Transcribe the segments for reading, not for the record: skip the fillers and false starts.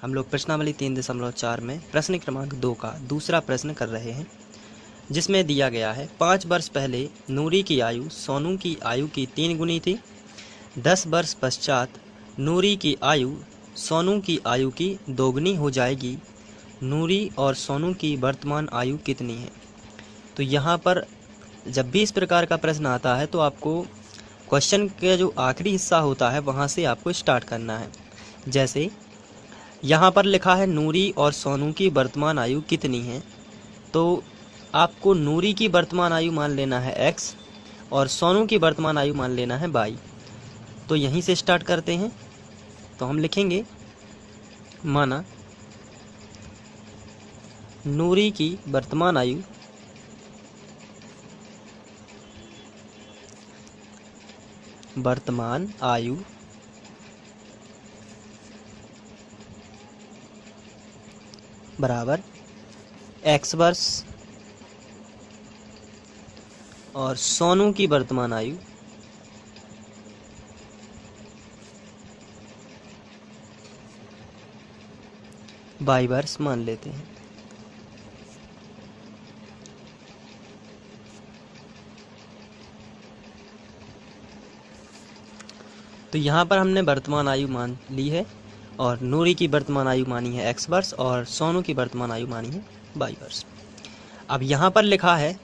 हम लोग प्रश्नावली 3.4 में प्रश्न क्रमांक 2 का दूसरा प्रश्न कर रहे हैं, जिसमें दिया गया है 5 वर्ष पहले नूरी की आयु सोनू की आयु की 3 गुनी थी। 10 वर्ष पश्चात नूरी की आयु सोनू की आयु की 2 गुनी हो जाएगी। नूरी और सोनू की वर्तमान आयु कितनी है? तो यहाँ पर जब भी इस प्रकार का प्रश्न आता है तो आपको क्वेश्चन का जो आखिरी हिस्सा होता है वहाँ से आपको स्टार्ट करना है। जैसे यहाँ पर लिखा है नूरी और सोनू की वर्तमान आयु कितनी है, तो आपको नूरी की वर्तमान आयु मान लेना है x और सोनू की वर्तमान आयु मान लेना है y। तो यहीं से स्टार्ट करते हैं। तो हम लिखेंगे माना नूरी की वर्तमान आयु बराबर x वर्ष और सोनू की वर्तमान आयु y वर्ष मान लेते हैं। तो यहाँ पर हमने वर्तमान आयु मान ली है और नूरी की वर्तमान आयु मानी है x वर्ष और सोनू की वर्तमान आयु मानी है y वर्ष। अब यहाँ पर लिखा है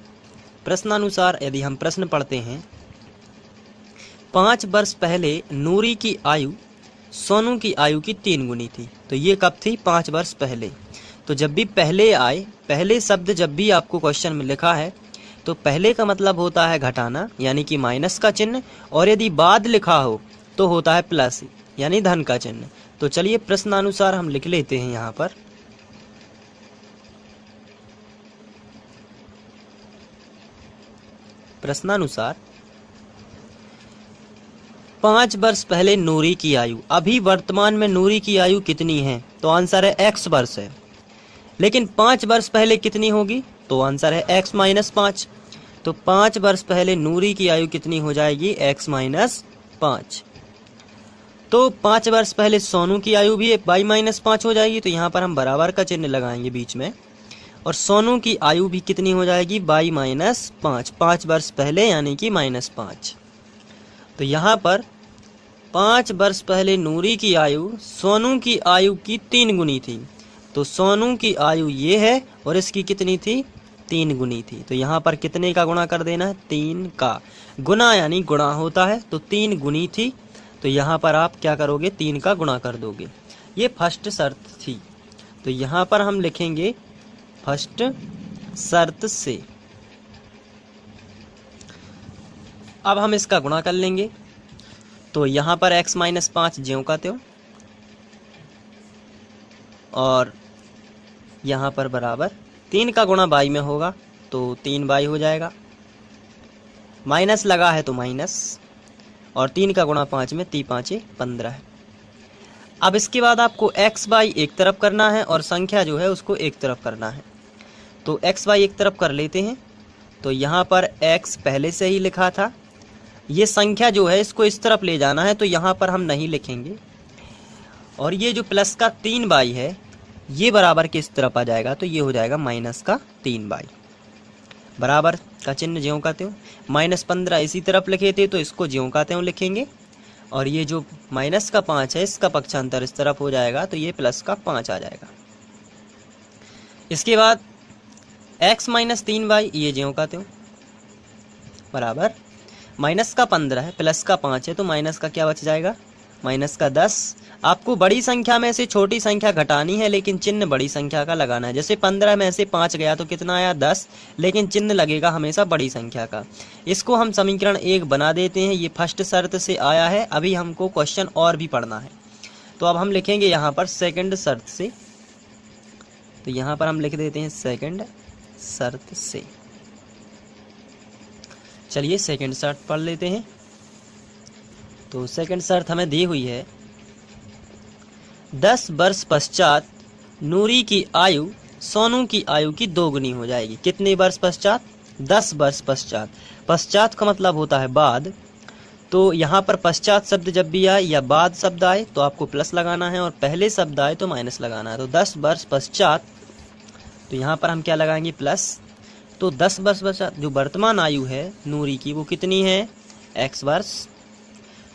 प्रश्नानुसार, यदि हम प्रश्न पढ़ते हैं, 5 वर्ष पहले नूरी की आयु सोनू की आयु की 3 गुनी थी। तो ये कब थी? 5 वर्ष पहले। तो जब भी पहले आए, पहले शब्द जब भी आपको क्वेश्चन में लिखा है तो पहले का मतलब होता है घटाना यानी कि माइनस का चिन्ह, और यदि बाद लिखा हो तो होता है प्लस यानी धन का चिन्ह। तो चलिए प्रश्नानुसार हम लिख लेते हैं। यहाँ पर प्रश्नानुसार 5 वर्ष पहले नूरी की आयु, अभी वर्तमान में नूरी की आयु कितनी है? तो आंसर है x वर्ष है। लेकिन 5 वर्ष पहले कितनी होगी? तो आंसर है x माइनस 5। तो 5 वर्ष पहले नूरी की आयु कितनी हो जाएगी? x minus 5। तो 5 वर्ष पहले सोनू की आयु भी y माइनस 5 हो जाएगी। तो यहाँ पर हम बराबर का चिन्ह लगाएंगे बीच में, और सोनू की आयु भी कितनी हो जाएगी? y minus 5। 5 वर्ष पहले यानी कि -5। तो यहाँ पर 5 वर्ष पहले नूरी की आयु सोनू की आयु की 3 गुनी थी। तो सोनू की आयु ये है और इसकी कितनी थी? 3 गुनी थी। तो यहाँ पर कितने का गुणा कर देना है? 3 का। गुना यानी गुणा होता है, तो 3 गुनी थी। तो यहाँ पर आप क्या करोगे? 3 का गुणा कर दोगे। ये फर्स्ट शर्त थी। तो यहाँ पर हम लिखेंगे फर्स्ट शर्त से। अब हम इसका गुणा कर लेंगे। तो यहाँ पर x माइनस 5 ज्यों का त्यों, और यहाँ पर बराबर 3 का गुणा y में होगा तो 3y हो जाएगा। माइनस लगा है तो माइनस, और 3 का गुणा 5 में 3 5 15 है। अब इसके बाद आपको x y एक तरफ करना है और संख्या जो है उसको एक तरफ करना है। तो x y एक तरफ कर लेते हैं। तो यहाँ पर x पहले से ही लिखा था, ये संख्या जो है इसको इस तरफ ले जाना है, तो यहाँ पर हम नहीं लिखेंगे। और ये जो प्लस का 3y है ये बराबर के इस तरफ आ जाएगा, तो ये हो जाएगा माइनस का 3y। बराबर का चिन्ह ज्यों का त्यों। -15 इसी तरफ लिखे थे तो इसको ज्यों का त्यों लिखेंगे, और ये जो माइनस का 5 है इसका पक्षांतर इस तरफ हो जाएगा, तो ये प्लस का 5 आ जाएगा। इसके बाद x माइनस 3y ये ज्यों का त्यों बराबर माइनस का 15 है, प्लस का 5 है, तो माइनस का क्या बच जाएगा? माइनस का 10। आपको बड़ी संख्या में से छोटी संख्या घटानी है, लेकिन चिन्ह बड़ी संख्या का लगाना है। जैसे 15 में से 5 गया तो कितना आया? 10, लेकिन चिन्ह लगेगा हमेशा बड़ी संख्या का। इसको हम समीकरण 1 बना देते हैं। ये फर्स्ट शर्त से आया है। अभी हमको क्वेश्चन और भी पढ़ना है, तो अब हम लिखेंगे यहाँ पर सेकंड शर्त से। तो यहाँ पर हम लिख देते हैं सेकंड शर्त से। चलिए सेकंड शर्त पढ़ लेते हैं। तो सेकंड शर्त हमें दी हुई है 10 वर्ष पश्चात नूरी की आयु सोनू की आयु की 2 गुनी हो जाएगी। कितने वर्ष पश्चात? 10 वर्ष पश्चात। पश्चात का मतलब होता है बाद। तो यहाँ पर पश्चात शब्द जब भी आए या बाद शब्द आए तो आपको प्लस लगाना है, और पहले शब्द आए तो माइनस लगाना है। तो 10 वर्ष पश्चात, तो यहाँ पर हम क्या लगाएंगे? प्लस। तो 10 वर्ष पश्चात जो वर्तमान आयु है नूरी की वो कितनी है? x वर्ष।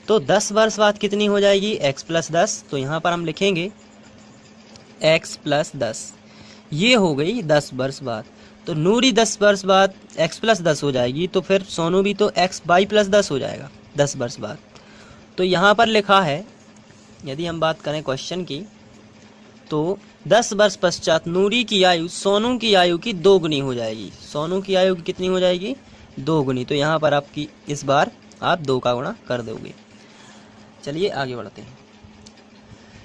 तो 10 वर्ष बाद कितनी हो जाएगी? x plus 10। तो यहाँ पर हम लिखेंगे x प्लस 10, ये हो गई 10 वर्ष बाद। तो नूरी 10 वर्ष बाद x प्लस 10 हो जाएगी, तो फिर सोनू भी तो x बाई प्लस 10 हो जाएगा 10 वर्ष बाद। तो यहाँ पर लिखा है, यदि हम बात करें क्वेश्चन की, तो 10 वर्ष पश्चात नूरी की आयु सोनू की आयु की 2 गुनी हो जाएगी। सोनू की आयु कितनी हो जाएगी? 2 गुनी। तो यहाँ पर आपकी इस बार आप 2 का गुणा कर दोगे। चलिए आगे बढ़ते हैं।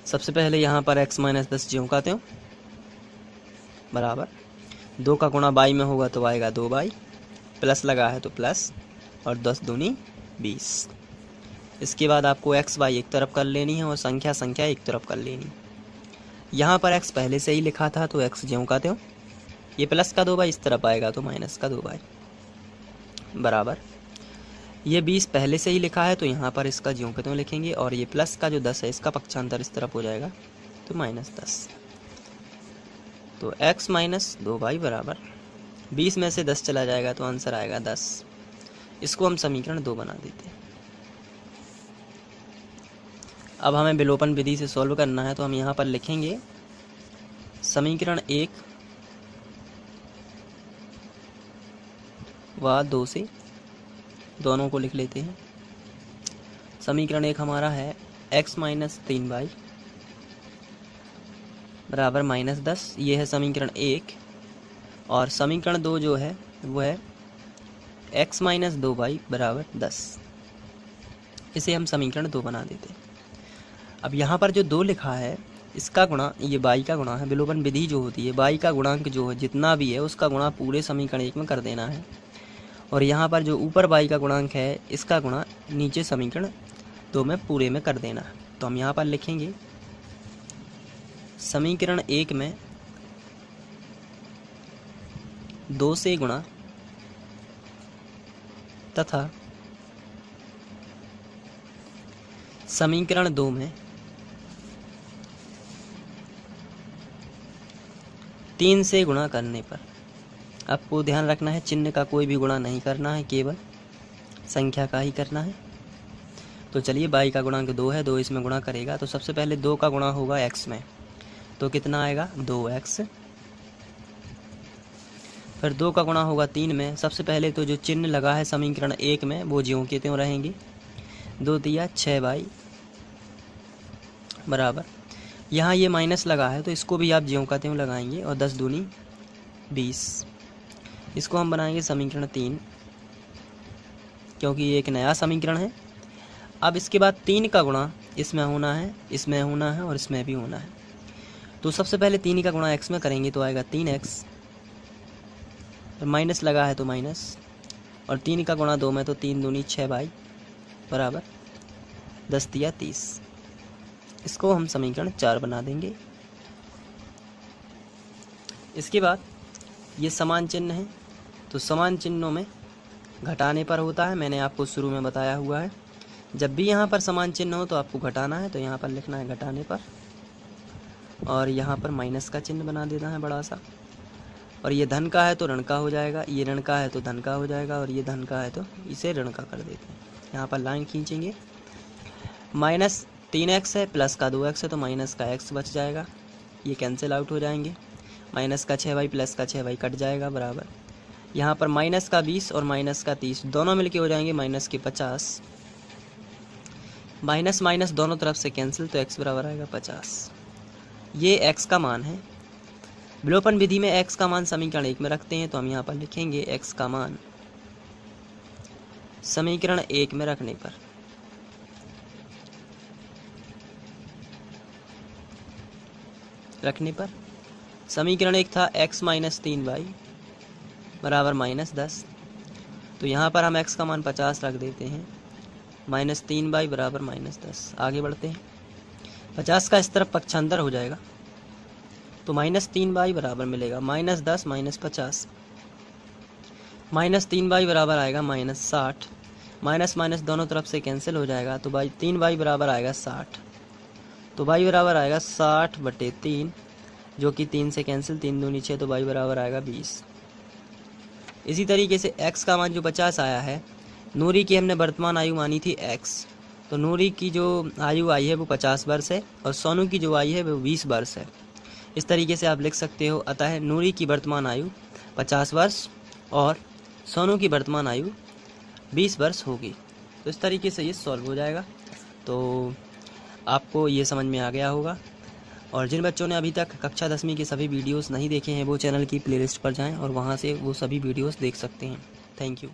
सबसे पहले यहाँ पर x माइनस 10 ज्यों काते हो बराबर 2 का गुणा बाई में होगा तो आएगा 2 बाई, प्लस लगा है तो प्लस, और 10 दूनी 20। इसके बाद आपको x बाई एक तरफ कर लेनी है और संख्या एक तरफ कर लेनी। यहाँ पर x पहले से ही लिखा था तो x ज्यों काते हो, ये प्लस का 2 बाई इस तरफ आएगा तो माइनस का 2 बाई बराबर, ये 20 पहले से ही लिखा है तो यहाँ पर इसका ज्यों के त्यों लिखेंगे, और ये प्लस का जो 10 है इसका पक्षांतर इस तरफ हो जाएगा तो माइनस 10। तो x माइनस 2 बाई बराबर 20 में से 10 चला जाएगा तो आंसर आएगा 10। इसको हम समीकरण 2 बना देते हैं। अब हमें विलोपन विधि से सॉल्व करना है, तो हम यहाँ पर लिखेंगे समीकरण 1 व 2 से दोनों को लिख लेते हैं। समीकरण 1 हमारा है x माइनस 3 बाई बराबर माइनस 10, ये है समीकरण 1। और समीकरण 2 जो है वो है x माइनस 2 बाई बराबर 10। इसे हम समीकरण 2 बना देते हैं। अब यहाँ पर जो 2 लिखा है इसका गुणा, ये बाई का गुणा है। विलोपन विधि जो होती है, बाई का गुणांक जो है जितना भी है उसका गुणा पूरे समीकरण 1 में कर देना है, और यहाँ पर जो ऊपर बाई का गुणांक है इसका गुणा नीचे समीकरण 2 में पूरे में कर देना है। तो हम यहाँ पर लिखेंगे समीकरण 1 में 2 से गुणा तथा समीकरण 2 में 3 से गुणा करने पर, आपको ध्यान रखना है चिन्ह का कोई भी गुणा नहीं करना है, केवल संख्या का ही करना है। तो चलिए बाई का गुणांक 2 है, 2 इसमें गुणा करेगा तो सबसे पहले 2 का गुणा होगा x में, तो कितना आएगा 2x। फिर 2 का गुणा होगा 3 में, सबसे पहले तो जो चिन्ह लगा है समीकरण 1 में वो ज्यों के त्यों रहेंगे। 2 तिया 6 बाई बराबर, यहाँ ये माइनस लगा है तो इसको भी आप ज्यों का त्यों लगाएंगे, और 10 दूनी 20। इसको हम बनाएंगे समीकरण 3, क्योंकि ये एक नया समीकरण है। अब इसके बाद 3 का गुणा इसमें होना है, इसमें होना है और इसमें भी होना है। तो सबसे पहले 3 का गुणा x में करेंगे तो आएगा 3x, और माइनस लगा है तो माइनस, और 3 का गुणा 2 में तो 3 दूनी 6 बाई बराबर 10 तिया 30। इसको हम समीकरण 4 बना देंगे। इसके बाद ये समान चिन्ह है, तो समान चिन्हों में घटाने पर होता है, मैंने आपको शुरू में बताया हुआ है। जब भी यहाँ पर समान चिन्ह हो तो आपको घटाना है, तो यहाँ पर लिखना है घटाने पर, और यहाँ पर माइनस का चिन्ह बना देना है बड़ा सा, और ये धन का है तो ऋण का हो जाएगा, ये ऋण का है तो धन का हो जाएगा, और ये धन का है तो इसे ऋण का कर देते हैं। यहाँ पर लाइन खींचेंगे, माइनस 3x है, प्लस का 2x है तो माइनस का x बच जाएगा, ये कैंसिल आउट हो जाएंगे। माइनस का 6 बाई प्लस का 6 बाई कट जाएगा बराबर, यहाँ पर माइनस का 20 और माइनस का 30 दोनों मिलके हो जाएंगे माइनस के 50। माइनस माइनस दोनों तरफ से कैंसिल, तो x बराबर आएगा 50। ये x का मान है। विलोपन विधि में x का मान समीकरण 1 में रखते हैं, तो हम यहाँ पर लिखेंगे x का मान समीकरण 1 में रखने पर समीकरण 1 था x माइनस 3 बाई बराबर माइनस 10, तो यहाँ पर हम x का मान 50 रख देते हैं, माइनस 3 बाई बराबर माइनस 10। आगे बढ़ते हैं, 50 का इस तरफ पक्षांतर हो जाएगा तो माइनस 3 बाई बराबर मिलेगा माइनस 10 माइनस 50, माइनस 3 बाई बराबर आएगा माइनस 60, माइनस माइनस दोनों तरफ से कैंसिल हो जाएगा, तो भाई 3y बराबर आएगा 60। तो y बराबर आएगा 60/3, जो कि 3 से कैंसिल, 3 दूनी 6, तो y बराबर आएगा 20। इसी तरीके से x का मान जो 50 आया है, नूरी की हमने वर्तमान आयु मानी थी x, तो नूरी की जो आयु आई है वो 50 वर्ष है और सोनू की जो आयु है वो 20 वर्ष है। इस तरीके से आप लिख सकते हो, अतः नूरी की वर्तमान आयु 50 वर्ष और सोनू की वर्तमान आयु 20 वर्ष होगी। तो इस तरीके से ये सॉल्व हो जाएगा। तो आपको ये समझ में आ गया होगा। और जिन बच्चों ने अभी तक कक्षा 10वीं के सभी वीडियोस नहीं देखे हैं, वो चैनल की प्लेलिस्ट पर जाएं और वहां से वो सभी वीडियोस देख सकते हैं। Thank you.